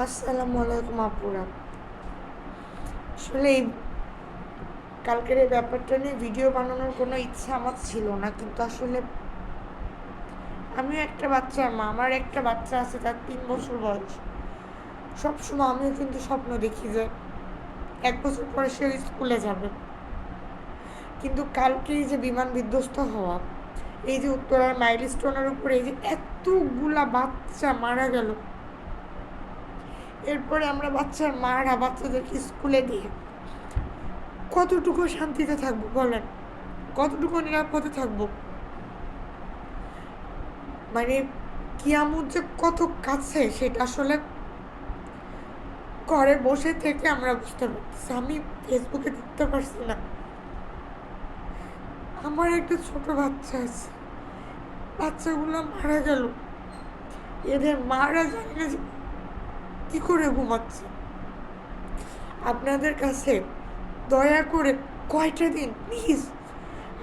আসসালামু আলাইকুম আপুরা। আসলে কালকের এই ব্যাপারটা নিয়ে ভিডিও বানানোর কোনো ইচ্ছা আমার ছিল না, কিন্তু আসলে আমিও একটা বাচ্চার মা, আমার একটা বাচ্চা আছে, তার 3 বছর বয়স। সবসময় আমিও কিন্তু স্বপ্ন দেখি যে 1 বছর পরে সে স্কুলে যাবে, কিন্তু কালকে এই যে বিমান বিধ্বস্ত হওয়া, এই যে উত্তরার মাইলস্টোনের উপরে এই যে এতগুলা বাচ্চা মারা গেল, এরপরে আমরা বাচ্চার মারা বাচ্চাদেরকে স্কুলে দিয়ে কতটুকু শান্তিতে থাকবো বলেন, কতটুকু নিরাপদে থাকবো? মানে কিয়ামত যে কত কাছে সেটা আসলে ঘরে বসে থেকে আমরা বুঝতে পারতেছি। আমি ফেসবুকে দেখতে পারছি না, আমার একটা ছোট বাচ্চা আছে, বাচ্চাগুলো মারা গেল, এদের মারা জানি না যে কী করে ঘুমাচ্ছে। আপনাদের কাছে দয়া করে কয়টা দিন প্লিজ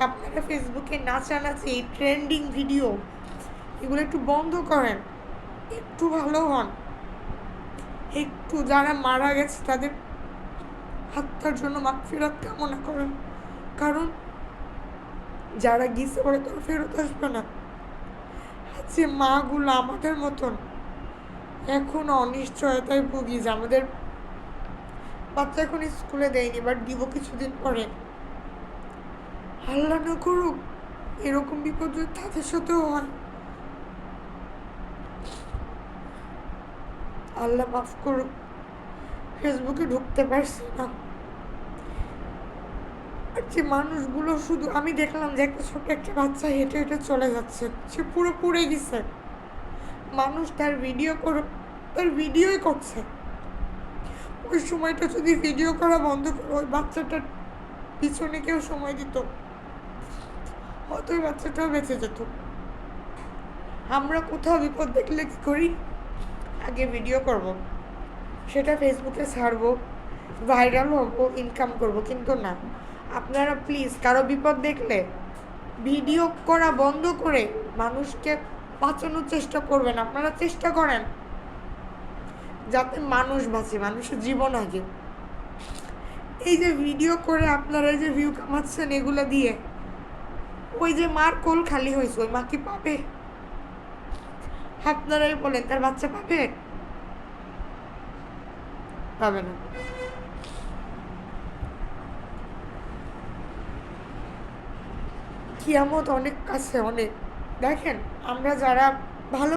আপনারা ফেসবুকে নাচানাচি ট্রেন্ডিং ভিডিও এগুলো একটু বন্ধ করেন, একটু ভালো হন, একটু যারা মারা গেছে তাদের আত্মার জন্য মাগফিরাত কামনা করেন, কারণ যারা গিয়েছে ওরা তো ফেরত আসবে না। যে মাগুলো আমাদের মতন এখনো অনিশ্চয়তায় ভুগি যে আমাদের বাচ্চা এখন স্কুলে দেয়নি, বাট দিব কিছুদিন পরে। আল্লাহ না করুক এরকম বিপদ যদি তাদের সাথেও হয়, আল্লাহ মাফ করুক। ফেসবুকে ঢুকতে পারছি না, আর যে মানুষগুলো শুধু আমি দেখলাম যে একটা ছোট একটা বাচ্চা হেঁটে হেঁটে চলে যাচ্ছে, সে পুরো পুড়ে গেছে, মানুষ তার ভিডিও করে, তার ভিডিওই করছে। ওই সময়টা যদি ভিডিও করা বন্ধ করে ওই বাচ্চাটার পিছনে কেউ সময় দিত, হয়তো ওই বাচ্চাটাও বেঁচে যেত। আমরা কোথাও বিপদ দেখলে কী করি, আগে ভিডিও করব, সেটা ফেসবুকে ছাড়বো, ভাইরাল হবো, ইনকাম করব, কিন্তু না, আপনারা প্লিজ কারো বিপদ দেখলে ভিডিও করা বন্ধ করে মানুষকে বাঁচানোর চেষ্টা করবেন। আপনারা চেষ্টা করেন যাতে মানুষ বাঁচে, মানুষের জীবন আগে। এই যে ভিডিও করে আপনারা এই যে ভিউ কামাচ্ছেন এগুলো দিয়ে, ওই যে মার কোল খালি হয়েছে ওই মা কি পাবে? আপনারাই বলেন, তার বাচ্চা পাবে? পাবে না। কিয়ামত অনেক কাছে, অনেক। দেখেন আমরা যারা ভালো